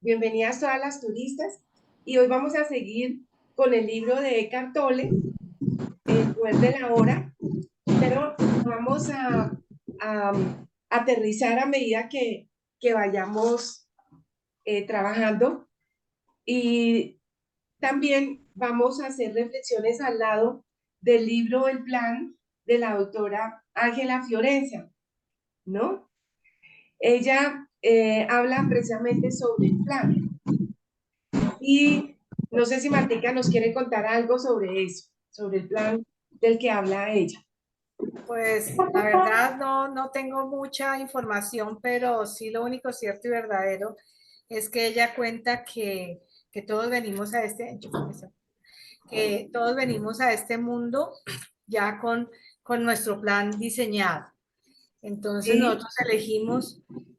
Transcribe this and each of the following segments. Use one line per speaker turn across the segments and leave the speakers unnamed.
bienvenidas todas las turistas. Y hoy vamos a seguir con el libro de Eckhart Tolle, El poder de la hora, pero vamos a aterrizar a medida que vayamos trabajando. Y también vamos a hacer reflexiones al lado del libro El Plan de la doctora Ángela Fiorenza, ¿no? Ella habla precisamente sobre el plan. Y no sé si Martica nos quiere contar algo sobre eso, sobre el plan del que habla ella.
Pues la verdad no tengo mucha información, pero sí lo único cierto y verdadero es que ella cuenta que todos venimos a que todos venimos a este mundo ya con nuestro plan diseñado. Entonces
Sí,
nosotros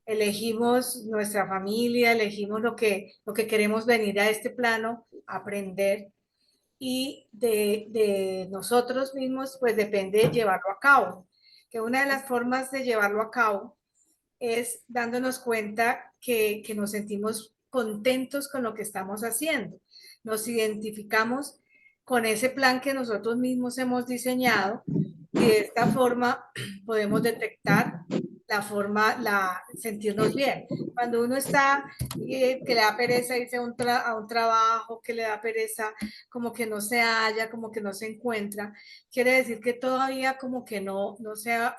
elegimos nuestra familia, elegimos lo que queremos venir a este plano, a aprender, y de nosotros mismos pues depende llevarlo a cabo. Que una de las formas de llevarlo a cabo es dándonos cuenta que nos sentimos contentos con lo que estamos haciendo. Nos identificamos con ese plan que nosotros mismos hemos diseñado y de esta forma podemos detectar sentirnos bien. Cuando uno está, que le da pereza irse a un trabajo, que le da pereza, como que no se halla, como que no se encuentra, quiere decir que todavía como que no se ha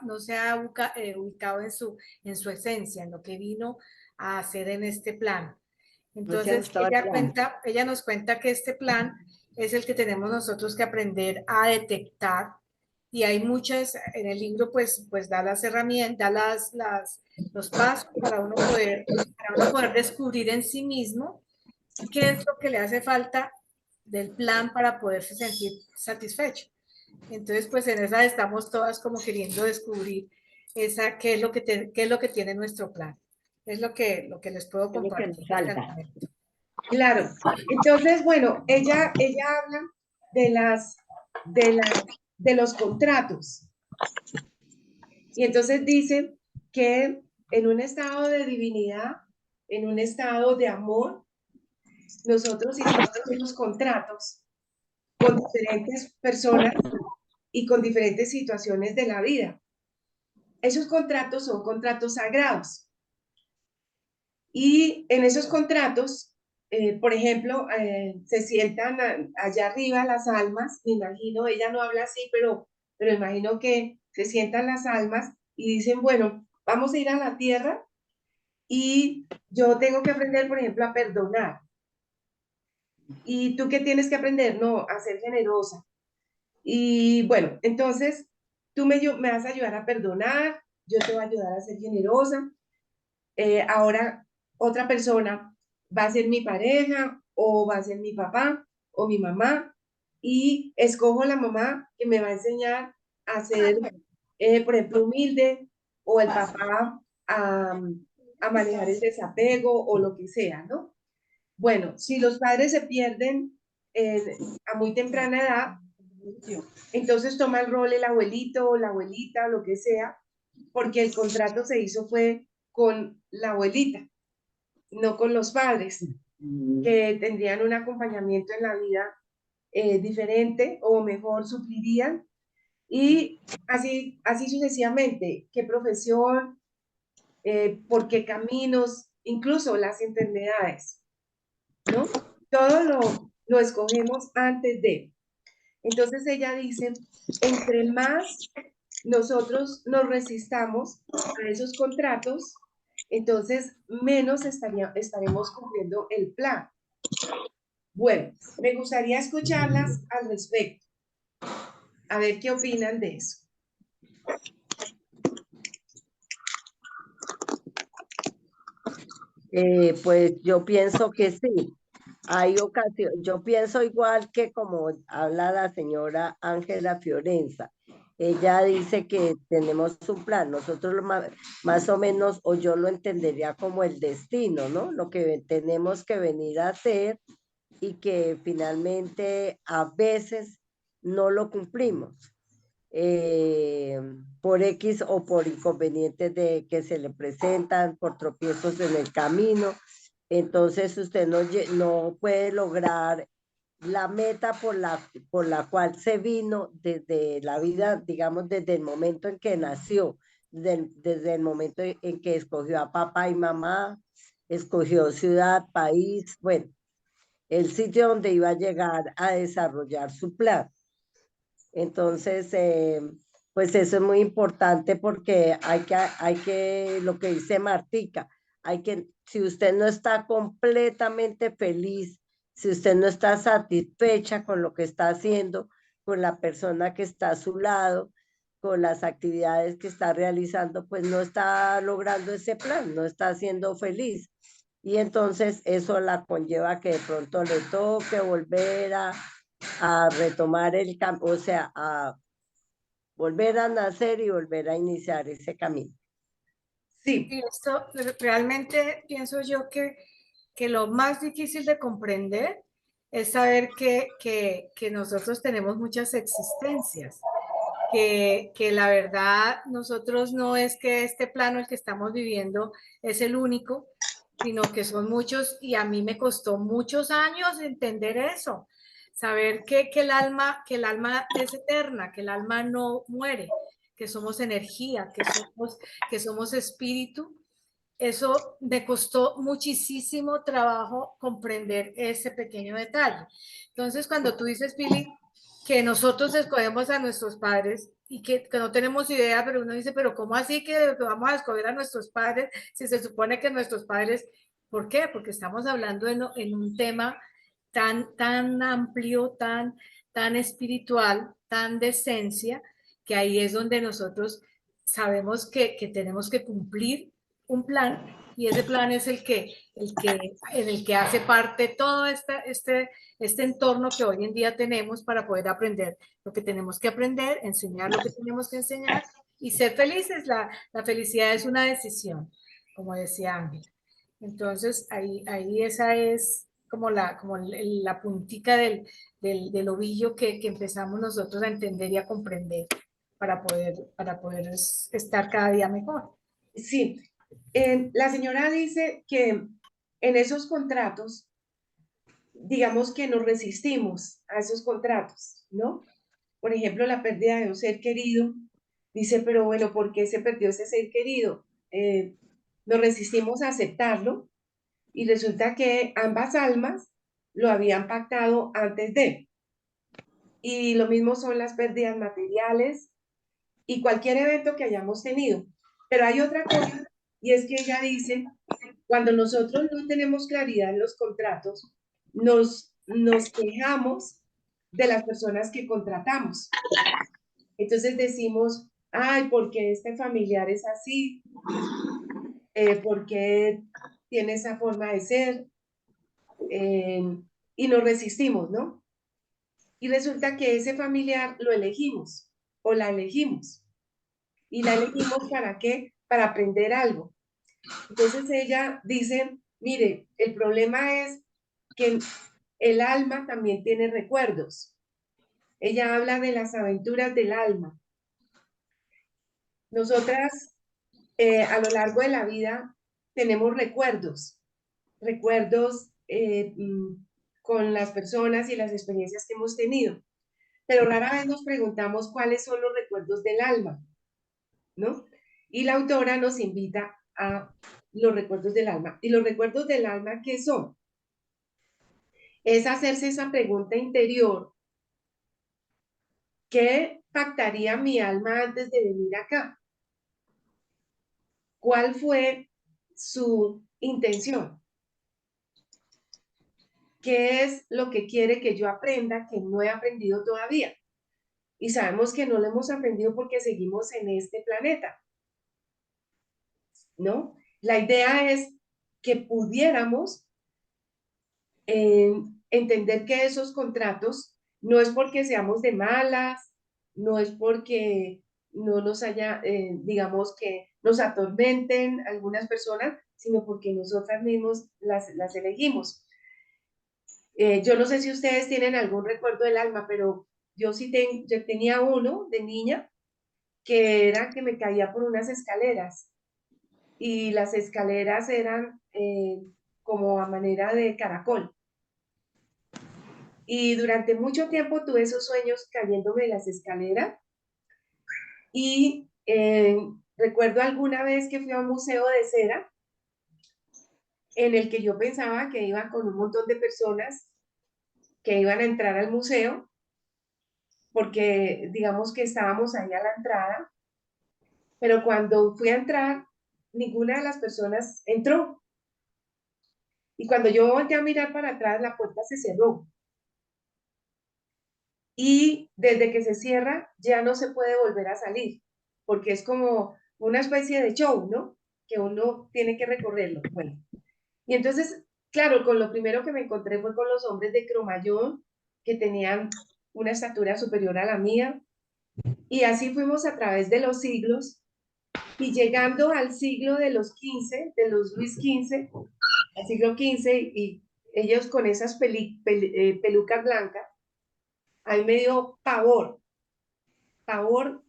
ubicado en su esencia, en lo que vino a hacer en este plan.
No se ha
Entonces,
gustado el plan.
ella nos cuenta que este plan es el que tenemos nosotros que aprender a detectar, y hay muchas, en el libro pues da las herramientas, los pasos para uno poder descubrir en sí mismo qué es lo que le hace falta del plan para poderse sentir satisfecho. Entonces, pues en esa estamos todas como queriendo descubrir qué es qué es lo que tiene nuestro plan. Es lo que les puedo
Es lo que
compartir
nos
en este
falta.
momento.
claro. Entonces, bueno, ella habla de de de los contratos. Y entonces dice que en un estado de divinidad, en un estado de amor, nosotros hicimos unos contratos con diferentes personas y con diferentes situaciones de la vida. Esos contratos son contratos sagrados. Y en esos contratos, por ejemplo, se sientan allá arriba las almas, me imagino, ella no habla así, pero imagino que se sientan las almas y dicen, bueno, vamos a ir a la tierra y yo tengo que aprender, por ejemplo, a perdonar. ¿Y tú qué tienes que aprender? No, a ser generosa. Y bueno, entonces me vas a ayudar a perdonar, yo te voy a ayudar a ser generosa. Ahora otra persona va a ser mi pareja o va a ser mi papá o mi mamá y escojo la mamá que me va a enseñar a ser, por ejemplo, humilde o el papá a manejar el desapego o lo que sea, ¿no? Bueno, si los padres se pierden a muy temprana edad, entonces toma el rol el abuelito o la abuelita, lo que sea, porque el contrato se hizo fue con la abuelita, no con los padres, que tendrían un acompañamiento en la vida diferente o mejor suplirían. Y así sucesivamente, qué profesión, por qué caminos, incluso las enfermedades, ¿no? Todo lo escogemos antes de. Entonces ella dice, entre más nosotros nos resistamos a esos contratos, entonces menos estaremos cumpliendo el plan. Bueno, me gustaría escucharlas al respecto, a ver qué opinan de eso.
Pues yo pienso que sí. Hay ocasiones, yo pienso igual que como habla la señora Ángela Fiorenza. Ella dice que tenemos un plan, nosotros más o menos, o yo lo entendería como el destino, ¿no? Lo que tenemos que venir a hacer y que finalmente a veces no lo cumplimos por X o por inconvenientes de que se le presentan, por tropiezos en el camino, entonces usted no puede lograr la meta por la cual se vino desde la vida, digamos, desde el momento en que nació, desde el momento en que escogió a papá y mamá, escogió ciudad, país, bueno, el sitio donde iba a llegar a desarrollar su plan. Entonces, pues eso es muy importante porque lo que dice Martica, si usted no está completamente feliz, si usted no está satisfecha con lo que está haciendo, con la persona que está a su lado, con las actividades que está realizando, pues no está logrando ese plan, no está siendo feliz. Y entonces eso la conlleva que de pronto le toque volver a retomar el campo, o sea, a volver a nacer y volver a iniciar ese camino.
Sí,
Y esto realmente pienso yo que lo más difícil de comprender es saber que nosotros tenemos muchas existencias, que la verdad nosotros no es que este plano el que estamos viviendo es el único, sino que son muchos y a mí me costó muchos años entender eso, saber que el alma es eterna, que el alma no muere, que somos energía, que somos espíritu. Eso me costó muchísimo trabajo comprender ese pequeño detalle. Entonces, cuando tú dices, Billy, que nosotros escogemos a nuestros padres y que no tenemos idea, pero uno dice, pero ¿cómo así que vamos a escoger a nuestros padres si se supone que nuestros padres, ¿por qué? Porque estamos hablando en un tema tan amplio, tan espiritual, tan de esencia, que ahí es donde nosotros sabemos que tenemos que cumplir un plan y ese plan es en el que hace parte todo este entorno que hoy en día tenemos para poder aprender lo que tenemos que aprender, enseñar lo que tenemos que enseñar y ser felices. La felicidad es una decisión, como decía Ángel. Entonces, ahí esa es como la puntica del ovillo que empezamos nosotros a entender y a comprender para poder estar cada día mejor.
sí. La señora dice que en esos contratos, digamos que nos resistimos a esos contratos, ¿no? Por ejemplo, la pérdida de un ser querido. Dice, pero bueno, ¿por qué se perdió ese ser querido? Nos resistimos a aceptarlo y resulta que ambas almas lo habían pactado antes de. Y lo mismo son las pérdidas materiales y cualquier evento que hayamos tenido. Pero hay otra cosa, y es que ella dice, cuando nosotros no tenemos claridad en los contratos, nos quejamos de las personas que contratamos. Entonces decimos, ay, ¿por qué este familiar es así? ¿Por qué tiene esa forma de ser? Y nos resistimos, ¿no? Y resulta que ese familiar lo elegimos o la elegimos. ¿Y la elegimos para qué? Para aprender algo. Entonces ella dice, mire, el problema es que el alma también tiene recuerdos. Ella habla de las aventuras del alma. Nosotras a lo largo de la vida tenemos recuerdos con las personas y las experiencias que hemos tenido, pero rara vez nos preguntamos cuáles son los recuerdos del alma, ¿no? Y la autora nos invita a los recuerdos del alma. ¿Y los recuerdos del alma qué son? Es hacerse esa pregunta interior: ¿qué pactaría mi alma antes de venir acá? ¿Cuál fue su intención? ¿Qué es lo que quiere que yo aprenda que no he aprendido todavía? Y sabemos que no lo hemos aprendido porque seguimos en este planeta, ¿no? La idea es que pudiéramos entender que esos contratos no es porque seamos de malas, no es porque no nos haya, digamos, que nos atormenten algunas personas, sino porque nosotras mismos las elegimos. Yo no sé si ustedes tienen algún recuerdo del alma, pero yo sí yo tenía uno de niña que era que me caía por unas escaleras y las escaleras eran como a manera de caracol. Y durante mucho tiempo tuve esos sueños cayéndome de las escaleras. Y recuerdo alguna vez que fui a un museo de cera en el que yo pensaba que iba con un montón de personas que iban a entrar al museo, porque digamos que estábamos ahí a la entrada, pero cuando fui a entrar, ninguna de las personas entró. Y cuando yo volteé a mirar para atrás, la puerta se cerró. Y desde que se cierra, ya no se puede volver a salir, porque es como una especie de show, ¿no? Que uno tiene que recorrerlo. Bueno, y entonces, claro, con lo primero que me encontré fue con los hombres de Cromañón, que tenían una estatura superior a la mía, y así fuimos a través de los siglos, y llegando al siglo de los 15, de los Luis XV, al siglo XV, y ellos con esas pelucas blancas, ahí me dio pavor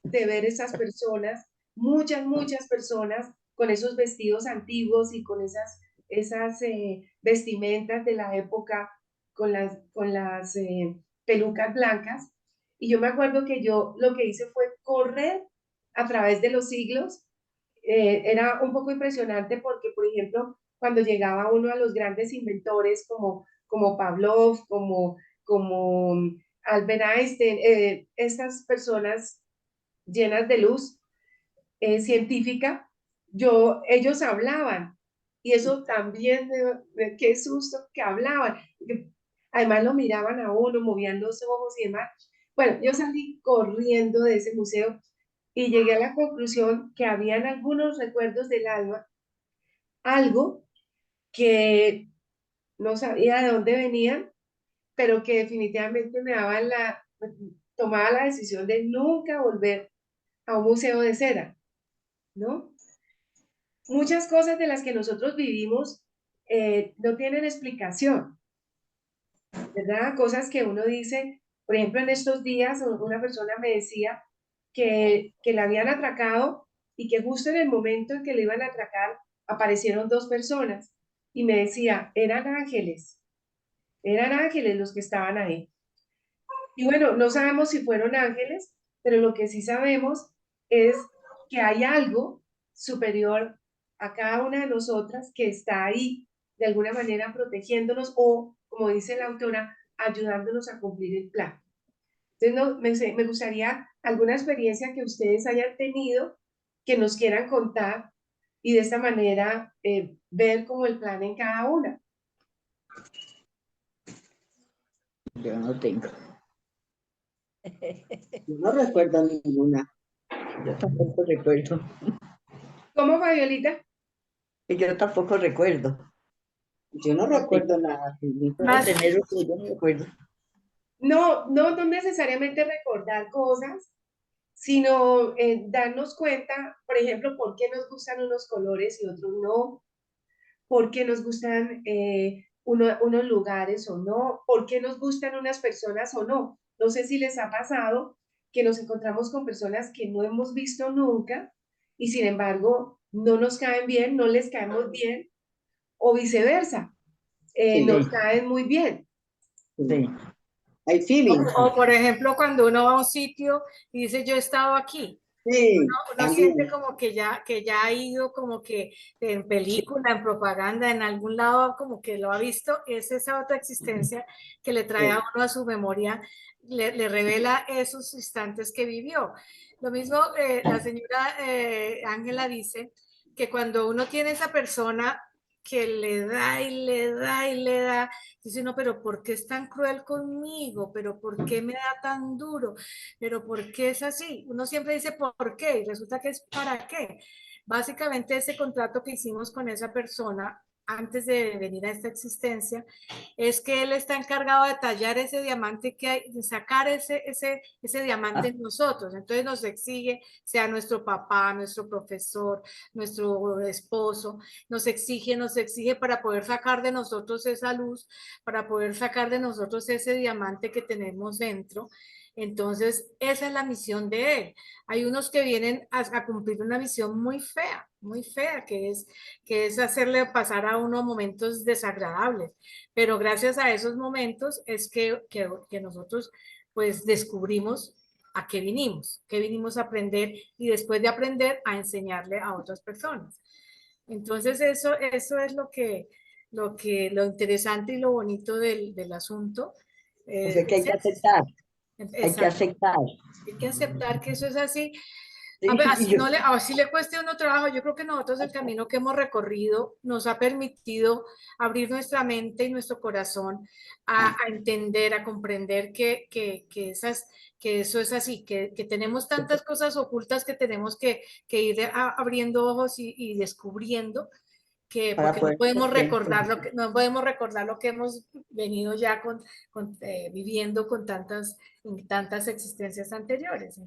de ver esas personas, muchas personas con esos vestidos antiguos y con esas vestimentas de la época, con las pelucas blancas. Y yo me acuerdo que yo lo que hice fue correr a través de los siglos. Era un poco impresionante porque, por ejemplo, cuando llegaba uno a los grandes inventores como Pavlov, como Albert Einstein, estas personas llenas de luz científica, ellos hablaban y eso también, qué susto que hablaban. Además lo miraban a uno, movían los ojos y demás. Bueno, yo salí corriendo de ese museo y llegué a la conclusión que habían algunos recuerdos del alma, algo que no sabía de dónde venían, pero que definitivamente tomaba la decisión de nunca volver a un museo de cera, ¿no? Muchas cosas de las que nosotros vivimos no tienen explicación, ¿verdad? Cosas que uno dice, por ejemplo, en estos días una persona me decía que la habían atracado y que justo en el momento en que le iban a atracar aparecieron dos personas y me decía, eran ángeles los que estaban ahí. Y bueno, no sabemos si fueron ángeles, pero lo que sí sabemos es que hay algo superior a cada una de nosotras que está ahí de alguna manera protegiéndonos o, como dice la autora, ayudándonos a cumplir el plan. Entonces, me gustaría alguna experiencia que ustedes hayan tenido que nos quieran contar y de esta manera ver como el plan en cada una.
Yo no tengo. Yo no recuerdo ninguna. Yo tampoco recuerdo.
¿Cómo, Fabiolita?
Yo tampoco recuerdo. Yo no recuerdo nada.
Más-
Tener yo no recuerdo.
No necesariamente recordar cosas, sino darnos cuenta, por ejemplo, por qué nos gustan unos colores y otros no, por qué nos gustan unos lugares o no, por qué nos gustan unas personas o no. No sé si les ha pasado que nos encontramos con personas que no hemos visto nunca y sin embargo no nos caen bien, no les caemos bien o viceversa,
Sí,
nos caen muy bien.
sí. Hay feeling.
O, por ejemplo, cuando uno va a un sitio y dice, yo he estado aquí.
Sí,
Uno siente como que ya ha ido como que en película, en propaganda, en algún lado como que lo ha visto. Es esa otra existencia que le trae a uno a su memoria, le revela esos instantes que vivió. Lo mismo la señora Ángela dice que cuando uno tiene esa persona que le da y le da y le da, dice no, pero ¿por qué es tan cruel conmigo? ¿Pero por qué me da tan duro? ¿Pero por qué es así? Uno siempre dice por qué y resulta que es para qué. Básicamente ese contrato que hicimos con esa persona antes de venir a esta existencia es que él está encargado de tallar ese diamante que hay, de sacar ese diamante en nosotros. Entonces nos exige, sea nuestro papá, nuestro profesor, nuestro esposo, nos exige para poder sacar de nosotros esa luz, para poder sacar de nosotros ese diamante que tenemos dentro. Entonces, esa es la misión de él. Hay unos que vienen a cumplir una misión muy fea, que es hacerle pasar a uno momentos desagradables. Pero gracias a esos momentos es que nosotros pues descubrimos a qué vinimos a aprender y después de aprender a enseñarle a otras personas. Entonces eso es lo interesante y lo bonito del asunto.
O sea que hay
Es
que
eso.
aceptar, hay que
Exacto.
aceptar.
Hay que aceptar que eso es así. A
Sí,
ver,
y yo,
así le cueste a uno trabajo. Yo creo que nosotros el camino que hemos recorrido nos ha permitido abrir nuestra mente y nuestro corazón a entender, a comprender que eso es así, que tenemos tantas cosas ocultas que tenemos que ir abriendo ojos y descubriendo
para
porque no
poder
podemos
hacer
recordar no podemos recordar lo que hemos venido ya viviendo con tantas existencias anteriores.